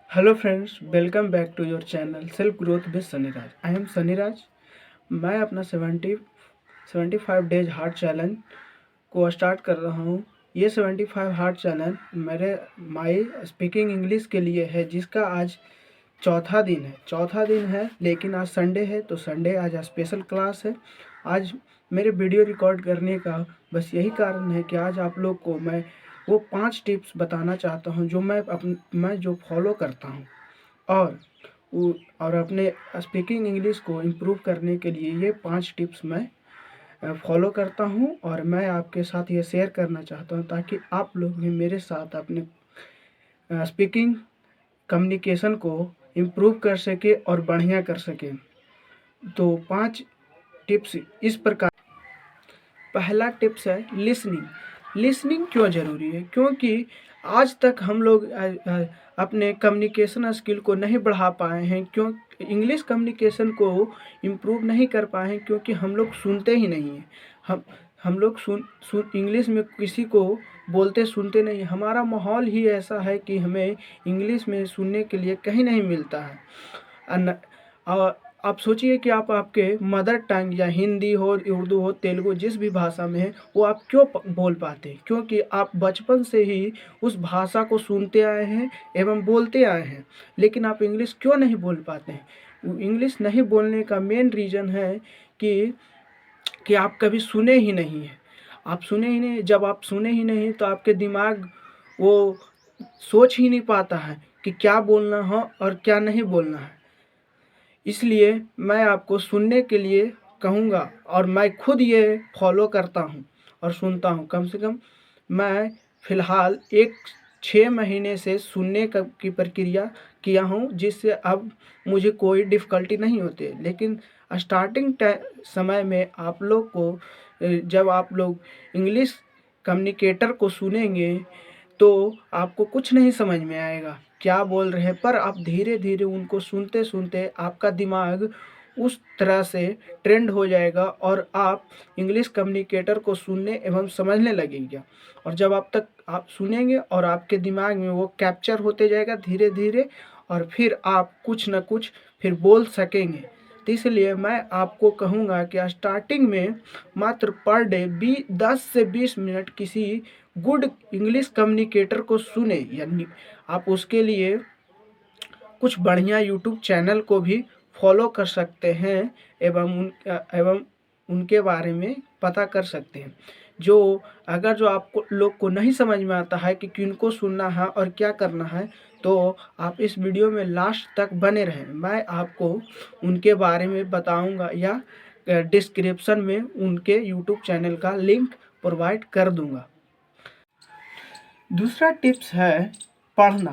Hello friends, welcome back to your channel self growth with Sunnyraj. I am Sunnyraj. मैं अपना 75 days heart challenge को start कर रहा हूँ। ये 75 हार्ट चैलेंज मेरे माई स्पीकिंग इंग्लिश के लिए है, जिसका आज चौथा दिन है। लेकिन आज संडे है, तो संडे आज स्पेशल क्लास है। आज मेरे वीडियो रिकॉर्ड करने का बस यही कारण है कि आज आप लोग को मैं वो 5 टिप्स बताना चाहता हूँ जो मैं जो फॉलो करता हूँ और और अपने स्पीकिंग इंग्लिश को इम्प्रूव करने के लिए ये 5 टिप्स मैं फॉलो करता हूँ और मैं आपके साथ ये शेयर करना चाहता हूँ, ताकि आप लोग भी मेरे साथ अपने स्पीकिंग कम्युनिकेशन को इम्प्रूव कर सके और बढ़िया कर सके। तो 5 टिप्स इस प्रकार। पहला टिप्स है लिसनिंग। लिसनिंग क्यों ज़रूरी है? क्योंकि आज तक हम लोग अपने कम्युनिकेशन स्किल को नहीं बढ़ा पाए हैं। क्यों इंग्लिश कम्युनिकेशन को इम्प्रूव नहीं कर पाए हैं? क्योंकि हम लोग सुनते ही नहीं हैं। हम लोग सुन सुन इंग्लिश में किसी को बोलते सुनते नहीं। हमारा माहौल ही ऐसा है कि हमें इंग्लिश में सुनने के लिए कहीं नहीं मिलता है। अन आप सोचिए कि आप आपके मदर टंग या हिंदी हो, उर्दू हो, तेलुगु, जिस भी भाषा में है वो आप क्यों बोल पाते हैं? क्योंकि आप बचपन से ही उस भाषा को सुनते आए हैं एवं बोलते आए हैं। लेकिन आप इंग्लिश क्यों नहीं बोल पाते हैं? इंग्लिश नहीं बोलने का मेन रीज़न है कि आप कभी सुने ही नहीं हैं। आप सुने ही नहीं। जब आप सुने ही नहीं तो आपके दिमाग वो सोच ही नहीं पाता है कि क्या बोलना हो और क्या नहीं बोलना है। इसलिए मैं आपको सुनने के लिए कहूँगा और मैं खुद ये फॉलो करता हूँ और सुनता हूँ। कम से कम मैं फ़िलहाल 6 महीने से सुनने की प्रक्रिया किया हूँ, जिससे अब मुझे कोई डिफ़िकल्टी नहीं होती है। लेकिन स्टार्टिंग समय में आप लोग को जब आप लोग इंग्लिश कम्युनिकेटर को सुनेंगे तो आपको कुछ नहीं समझ में आएगा क्या बोल रहे हैं, पर आप धीरे धीरे उनको सुनते सुनते आपका दिमाग उस तरह से ट्रेंड हो जाएगा और आप इंग्लिश कम्युनिकेटर को सुनने एवं समझने लगेंगे। और जब आप सुनेंगे और आपके दिमाग में वो कैप्चर होते जाएगा धीरे धीरे, और फिर आप कुछ न कुछ फिर बोल सकेंगे। तो इसलिए मैं आपको कहूँगा कि स्टार्टिंग में मात्र पर डे 10 से 20 मिनट किसी गुड इंग्लिश कम्युनिकेटर को सुने। यानी आप उसके लिए कुछ बढ़िया यूट्यूब चैनल को भी फॉलो कर सकते हैं एवं उनके बारे में पता कर सकते हैं। जो आपको लोग को नहीं समझ में आता है कि किनको सुनना है और क्या करना है, तो आप इस वीडियो में लास्ट तक बने रहें। मैं आपको उनके बारे में बताऊंगा या डिस्क्रिप्शन में उनके यूट्यूब चैनल का लिंक प्रोवाइड कर दूंगा। दूसरा टिप्स है पढ़ना।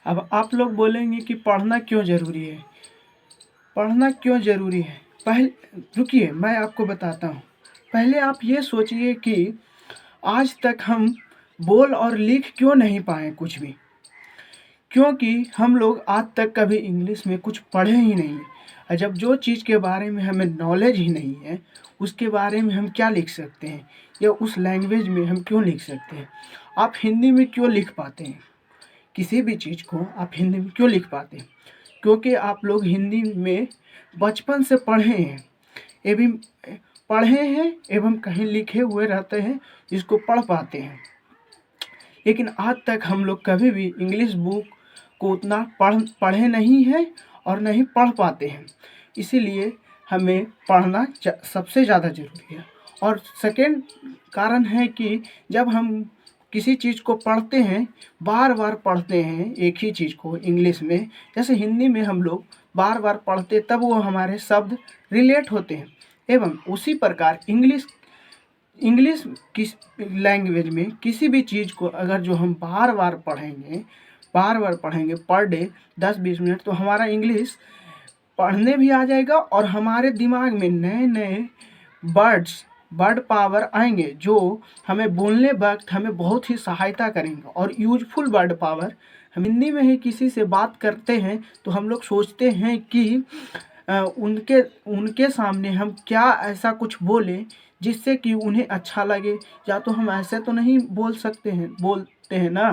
अब आप लोग बोलेंगे कि पढ़ना क्यों ज़रूरी है? पढ़ना क्यों ज़रूरी है? पहले रुकिए, मैं आपको बताता हूँ। पहले आप ये सोचिए कि आज तक हम बोल और लिख क्यों नहीं पाए कुछ भी? क्योंकि हम लोग आज तक कभी इंग्लिश में कुछ पढ़े ही नहीं हैं। और जब जो चीज़ के बारे में हमें नॉलेज ही नहीं है, उसके बारे में हम क्या लिख सकते हैं या उस लैंग्वेज में हम क्यों लिख सकते हैं? आप हिंदी में क्यों लिख पाते हैं? किसी भी चीज़ को आप हिंदी में क्यों लिख पाते हैं? क्योंकि आप लोग हिंदी में बचपन से पढ़े हैं एवं कहीं लिखे हुए रहते हैं जिसको पढ़ पाते हैं। लेकिन आज तक हम लोग कभी भी इंग्लिश बुक को उतना पढ़े नहीं हैं और नहीं पढ़ पाते हैं। इसीलिए हमें पढ़ना सबसे ज़्यादा ज़रूरी है। और सेकेंड कारण है कि जब हम किसी चीज़ को पढ़ते हैं, बार बार पढ़ते हैं एक ही चीज़ को इंग्लिश में, जैसे हिंदी में हम लोग बार बार पढ़ते तब वो हमारे शब्द रिलेट होते हैं। एवं उसी प्रकार इंग्लिश किस लैंग्वेज में किसी भी चीज़ को अगर जो हम बार बार पढ़ेंगे पर डे 10-20 मिनट, तो हमारा इंग्लिश पढ़ने भी आ जाएगा और हमारे दिमाग में नए नए वर्ड पावर आएंगे जो हमें बोलने वक्त हमें बहुत ही सहायता करेंगे। और यूजफुल वर्ड पावर, हम हिंदी में ही किसी से बात करते हैं तो हम लोग सोचते हैं कि उनके सामने हम क्या ऐसा कुछ बोलें जिससे कि उन्हें अच्छा लगे। या तो हम ऐसे तो नहीं बोलते हैं ना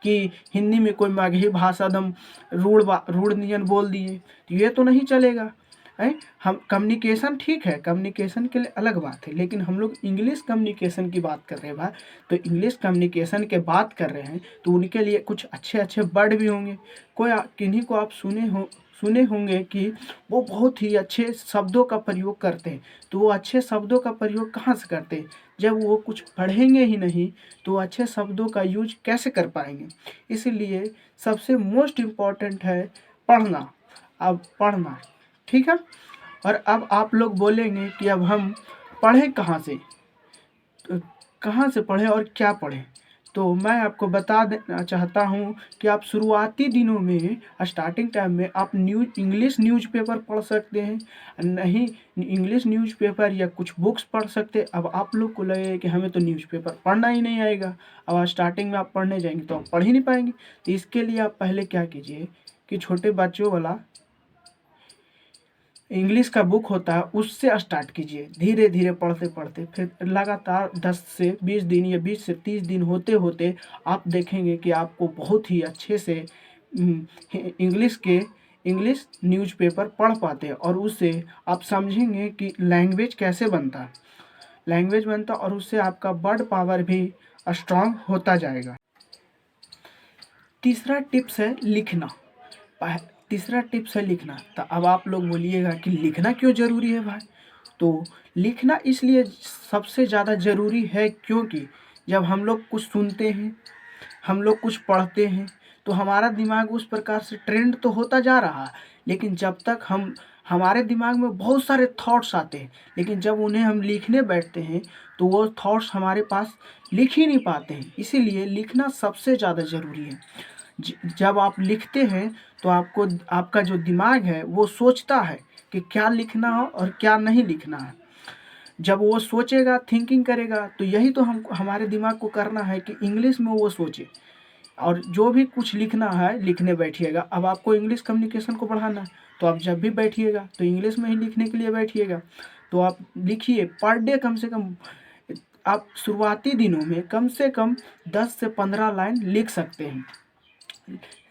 कि हिंदी में कोई मगही भाषा दम रूढ़ नियन बोल दिए, तो ये तो नहीं चलेगा है। हम कम्युनिकेशन ठीक है, कम्युनिकेशन के लिए अलग बात है, लेकिन हम लोग इंग्लिश कम्युनिकेशन की बात कर रहे हैं भाई। तो इंग्लिश कम्युनिकेशन के बात कर रहे हैं तो उनके लिए कुछ अच्छे अच्छे वर्ड भी होंगे। किन्हीं को आप सुने होंगे कि वो बहुत ही अच्छे शब्दों का प्रयोग करते हैं। तो वो अच्छे शब्दों का प्रयोग कहाँ से करते हैं? जब वो कुछ पढ़ेंगे ही नहीं तो अच्छे शब्दों का यूज कैसे कर पाएंगे? इसीलिए सबसे मोस्ट इम्पॉर्टेंट है पढ़ना। अब पढ़ना ठीक है। और अब आप लोग बोलेंगे कि अब हम पढ़ें कहाँ से, कहाँ से पढ़ें और क्या पढ़ें? तो मैं आपको बता देना चाहता हूँ कि आप शुरुआती दिनों में, स्टार्टिंग टाइम में आप इंग्लिश न्यूज़पेपर पढ़ सकते हैं। नहीं, इंग्लिश न्यूज़पेपर या कुछ बुक्स पढ़ सकते हैं। अब आप लोग को लगेगा कि हमें तो न्यूज़पेपर पढ़ना ही नहीं आएगा, अब स्टार्टिंग में आप पढ़ने जाएंगे तो आप पढ़ ही नहीं पाएंगे। तो इसके लिए आप पहले क्या कीजिए कि छोटे बच्चों वाला इंग्लिश का बुक होता है उससे स्टार्ट कीजिए। धीरे धीरे पढ़ते पढ़ते फिर लगातार 10 से 20 दिन या 20 से 30 दिन होते होते आप देखेंगे कि आपको बहुत ही अच्छे से इंग्लिश न्यूज़पेपर पढ़ पाते हैं। और उससे आप समझेंगे कि लैंग्वेज कैसे बनता है, और उससे आपका वर्ड पावर भी स्ट्रांग होता जाएगा। तीसरा टिप्स है लिखना। तीसरा टिप्स है लिखना। तो अब आप लोग बोलिएगा कि लिखना क्यों ज़रूरी है भाई? तो लिखना इसलिए सबसे ज़्यादा ज़रूरी है क्योंकि जब हम लोग कुछ सुनते हैं, हम लोग कुछ पढ़ते हैं, तो हमारा दिमाग उस प्रकार से ट्रेंड तो होता जा रहा है। लेकिन जब तक हमारे दिमाग में बहुत सारे थॉट्स आते हैं, लेकिन जब उन्हें हम लिखने बैठते हैं तो वो थॉट्स हमारे पास लिख ही नहीं पाते हैं। इसीलिए लिखना सबसे ज़्यादा ज़रूरी है। जब आप लिखते हैं तो आपका जो दिमाग है वो सोचता है कि क्या लिखना हो और क्या नहीं लिखना है। जब वो सोचेगा, थिंकिंग करेगा, तो यही तो हमारे दिमाग को करना है कि इंग्लिश में वो सोचे। और जो भी कुछ लिखना है लिखने बैठिएगा। अब आपको इंग्लिश कम्युनिकेशन को बढ़ाना है तो आप जब भी बैठिएगा तो इंग्लिश में ही लिखने के लिए बैठिएगा। तो आप लिखिए पर डे कम से कम, आप शुरुआती दिनों में कम से कम 10 से 15 लाइन लिख सकते हैं।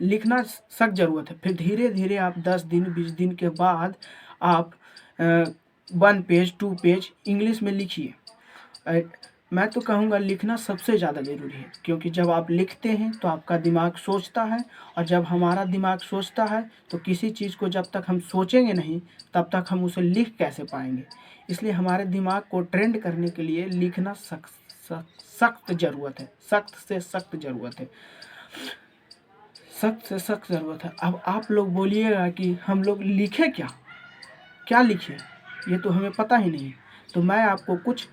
लिखना सख्त ज़रूरत है। फिर धीरे धीरे आप 10 दिन 20 दिन के बाद आप 1 पेज 2 पेज इंग्लिश में लिखिए। मैं तो कहूँगा लिखना सबसे ज़्यादा ज़रूरी है, क्योंकि जब आप लिखते हैं तो आपका दिमाग सोचता है, और जब हमारा दिमाग सोचता है तो किसी चीज़ को जब तक हम सोचेंगे नहीं तब तक हम उसे लिख कैसे पाएंगे। इसलिए हमारे दिमाग को ट्रेंड करने के लिए लिखना सख्त ज़रूरत है, सख्त से सख्त ज़रूरत है, सख्त से सख्त ज़रूरत है। अब आप लोग बोलिएगा कि हम लोग लिखें क्या लिखें, ये तो हमें पता ही नहीं। तो मैं आपको कुछ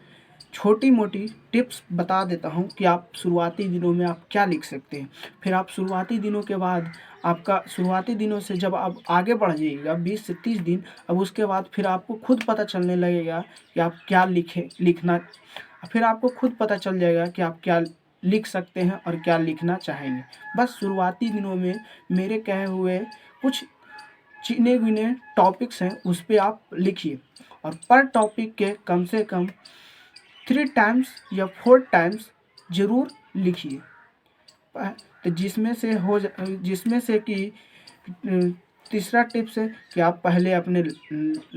छोटी मोटी टिप्स बता देता हूँ कि आप शुरुआती दिनों में आप क्या लिख सकते हैं। फिर आप शुरुआती दिनों के बाद, आपका शुरुआती दिनों से जब आप आगे बढ़ जाइएगा 20 से 30 दिन, अब उसके बाद फिर आपको खुद पता चलने लगेगा कि आप क्या लिखना। फिर आपको खुद पता चल जाएगा कि आप क्या लिख सकते हैं और क्या लिखना चाहेंगे। बस शुरुआती दिनों में मेरे कहे हुए कुछ चुने गिने टॉपिक्स हैं उस पर आप लिखिए, और पर टॉपिक के कम से कम 3 टाइम्स या 4 टाइम्स ज़रूर लिखिए। तो जिसमें से कि तीसरा टिप्स है कि आप पहले अपने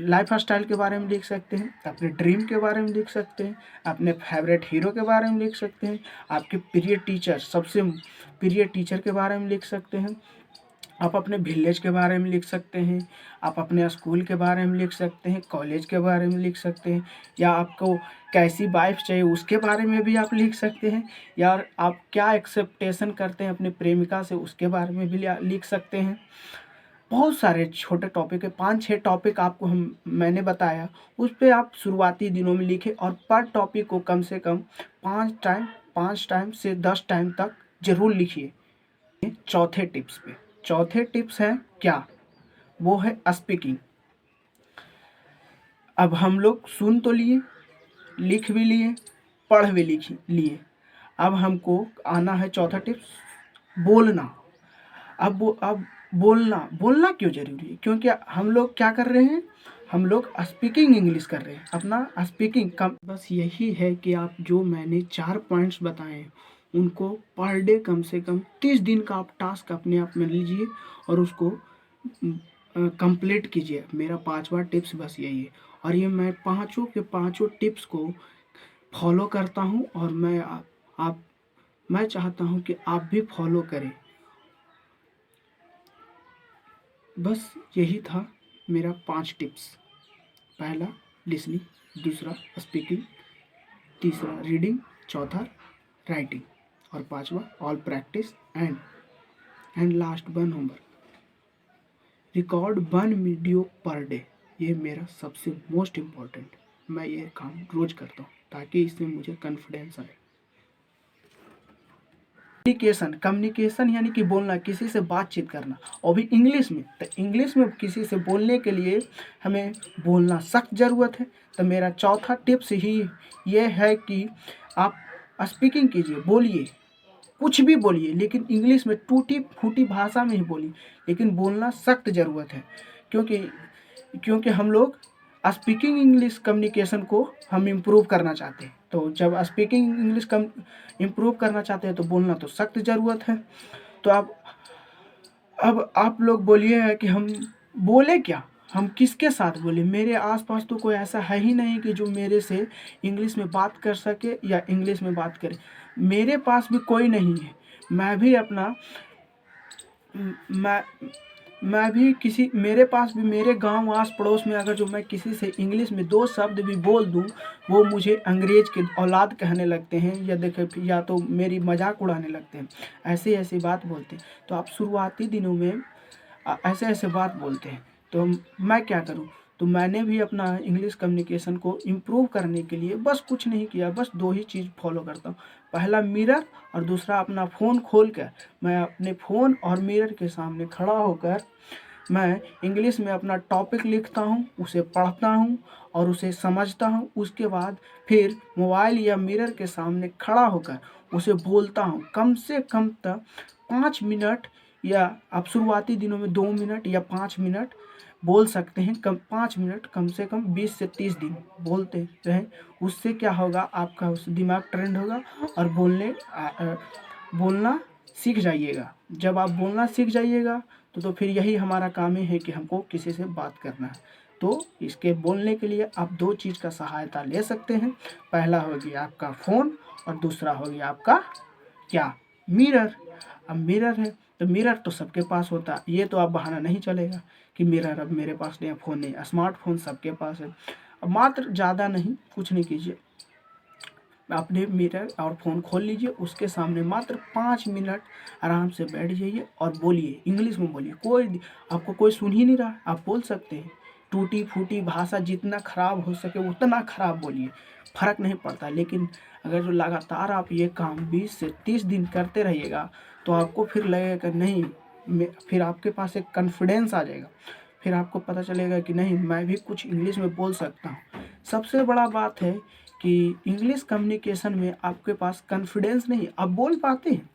लाइफ स्टाइल के बारे में लिख सकते हैं, अपने ड्रीम के बारे में लिख सकते हैं, अपने फेवरेट हीरो के बारे में लिख सकते हैं, आपके प्रिय टीचर, सबसे प्रिय टीचर के बारे में लिख सकते हैं, आप अपने विलेज के बारे में लिख सकते हैं, आप अपने स्कूल के बारे में लिख सकते हैं, कॉलेज के बारे में लिख सकते हैं, या आपको कैसी वाइफ चाहिए उसके बारे में भी आप लिख सकते हैं, या आप क्या एक्सेप्टेशन करते हैं अपनी प्रेमिका से उसके बारे में भी लिख सकते हैं। बहुत सारे छोटे टॉपिक है, 5-6 टॉपिक आपको मैंने बताया, उस पर आप शुरुआती दिनों में लिखें, और पर टॉपिक को कम से कम 5 टाइम से 10 टाइम तक ज़रूर लिखिए। चौथे टिप्स है क्या? वो है स्पीकिंग। अब हम लोग सुन तो लिए, लिख भी लिए, पढ़ भी लिए, अब हमको आना है चौथा टिप्स, बोलना। अब बोलना क्यों जरूरी है? क्योंकि हम लोग क्या कर रहे हैं, हम लोग स्पीकिंग इंग्लिश कर रहे हैं, अपना स्पीकिंग कम। बस यही है कि आप जो मैंने 4 पॉइंट्स बताए उनको पर डे कम से कम 30 दिन का आप टास्क अपने आप में लीजिए और उसको कंप्लीट कीजिए। मेरा 5वां टिप्स बस यही है, और ये मैं पाँचों के पाँचों टिप्स को फॉलो करता हूँ, और मैं चाहता हूँ कि आप भी फॉलो करें। बस यही था मेरा 5 टिप्स। पहला लिसनिंग, दूसरा स्पीकिंग, तीसरा रीडिंग, चौथा राइटिंग, और पांचवा all practice and last one homework. Record 1 video per day, ये मेरा सबसे मोस्ट इम्पॉर्टेंट। मैं ये काम रोज करता हूँ ताकि इसमें मुझे कॉन्फिडेंस आए। कम्युनिकेशन यानी कि बोलना, किसी से बातचीत करना, और भी इंग्लिश में। तो इंग्लिश में किसी से बोलने के लिए हमें बोलना सख्त ज़रूरत है। तो मेरा चौथा टिप्स ही ये है कि आप स्पीकिंग कीजिए, बोलिए, कुछ भी बोलिए, लेकिन इंग्लिश में टूटी फूटी भाषा में ही बोलिए, लेकिन बोलना सख्त ज़रूरत है। क्योंकि हम लोग स्पीकिंग इंग्लिश कम्युनिकेशन को हम इम्प्रूव करना चाहते हैं। तो जब स्पीकिंग इंग्लिश कम इम्प्रूव करना चाहते हैं तो बोलना तो सख्त ज़रूरत है। तो अब आप लोग बोलिए कि हम बोले क्या, हम किसके साथ बोले। मेरे आसपास तो कोई ऐसा है ही नहीं कि जो मेरे से इंग्लिश में बात कर सके या इंग्लिश में बात करे। मेरे पास भी कोई नहीं है। मैं भी अपना मैं मैं भी किसी मेरे पास भी मेरे गांव आस पड़ोस में अगर जो मैं किसी से इंग्लिश में 2 शब्द भी बोल दूं, वो मुझे अंग्रेज के औलाद कहने लगते हैं, या देखे या तो मेरी मजाक उड़ाने लगते हैं। ऐसी ऐसी बात बोलते हैं। तो आप शुरुआती दिनों में ऐसे ऐसे बात बोलते हैं, तो मैं क्या करूं। तो मैंने भी अपना इंग्लिश कम्युनिकेशन को इम्प्रूव करने के लिए बस कुछ नहीं किया, बस 2 ही चीज़ फॉलो करता हूँ। पहला मिरर, और दूसरा अपना फ़ोन खोल कर मैं अपने फ़ोन और मिरर के सामने खड़ा होकर मैं इंग्लिश में अपना टॉपिक लिखता हूँ, उसे पढ़ता हूँ और उसे समझता हूँ। उसके बाद फिर मोबाइल या मिरर के सामने खड़ा होकर उसे बोलता हूँ। कम से कम तक 5 मिनट, या आप शुरुआती दिनों में 2 मिनट या 5 मिनट बोल सकते हैं। 5 मिनट कम से कम 20 से 30 दिन बोलते रहें। उससे क्या होगा, आपका उस दिमाग ट्रेंड होगा और बोलना सीख जाइएगा। जब आप बोलना सीख जाइएगा तो फिर यही हमारा काम है कि हमको किसी से बात करना है। तो इसके बोलने के लिए आप 2 चीज़ का सहायता ले सकते हैं। पहला हो गया आपका फ़ोन, और दूसरा हो गया आपका क्या, मिरर। अब मिरर है तो मिरर तो सबके पास होता है, ये तो आप बहाना नहीं चलेगा कि मिरर अब मेरे पास नहीं है, फ़ोन नहीं। स्मार्टफोन सबके पास है। अब मात्र ज़्यादा नहीं, कुछ नहीं कीजिए, अपने मिरर और फ़ोन खोल लीजिए, उसके सामने मात्र 5 मिनट आराम से बैठ जाइए और बोलिए, इंग्लिश में बोलिए। आपको कोई सुन ही नहीं रहा, आप बोल सकते हैं। टूटी फूटी भाषा जितना ख़राब हो सके उतना ख़राब बोलिए, फ़र्क नहीं पड़ता। लेकिन अगर जो लगातार आप ये काम 20 से 30 दिन करते रहिएगा तो आपको फिर लगेगा नहीं, फिर आपके पास एक कॉन्फिडेंस आ जाएगा। फिर आपको पता चलेगा कि नहीं, मैं भी कुछ इंग्लिश में बोल सकता हूँ। सबसे बड़ा बात है कि इंग्लिश कम्युनिकेशन में आपके पास कॉन्फिडेंस नहीं, आप बोल पाते हैं,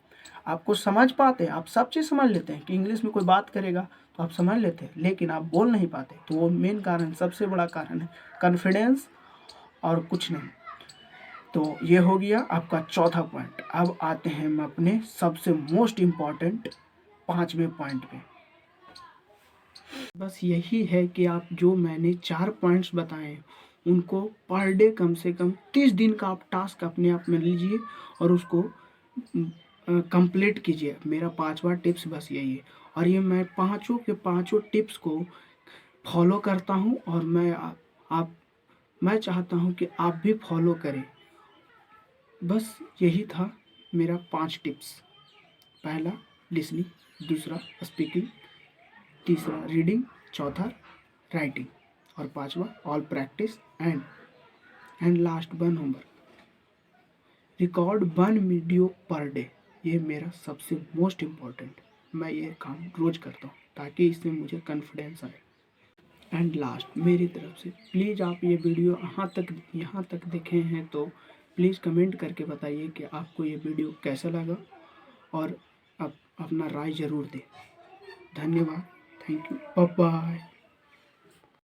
आपको समझ पाते हैं, आप सब चीज़ समझ लेते हैं कि इंग्लिश में कोई बात करेगा तो आप समझ लेते हैं, लेकिन आप बोल नहीं पाते। तो वो मेन कारण, सबसे बड़ा कारण है कॉन्फिडेंस, और कुछ नहीं। तो ये हो गया आपका चौथा पॉइंट। अब आते हैं हम अपने सबसे मोस्ट इम्पॉर्टेंट 5वें पॉइंट पे। बस यही है कि आप जो मैंने 4 पॉइंट्स बताए उनको पर डे कम से कम 30 दिन का आप टास्क अपने आप में लीजिए और उसको कंप्लीट कीजिए। मेरा 5वां टिप्स बस यही है, और ये मैं पाँचों के पाँचों टिप्स को फॉलो करता हूँ, और मैं चाहता हूँ कि आप भी फॉलो करें। बस यही था मेरा 5 टिप्स। पहला लिसनिंग, दूसरा स्पीकिंग, तीसरा रीडिंग, चौथा राइटिंग, और पांचवा all practice and last one homework. Record 1 video per day, ये मेरा सबसे मोस्ट इम्पॉर्टेंट। मैं ये काम रोज करता हूँ ताकि इसमें मुझे कॉन्फिडेंस आए। एंड लास्ट मेरी तरफ से प्लीज़ आप ये वीडियो यहाँ तक देखे हैं तो प्लीज़ कमेंट करके बताइए कि आपको ये वीडियो कैसा लगा, और आप अपना राय ज़रूर दें। धन्यवाद, थैंक यू, बाय बाय।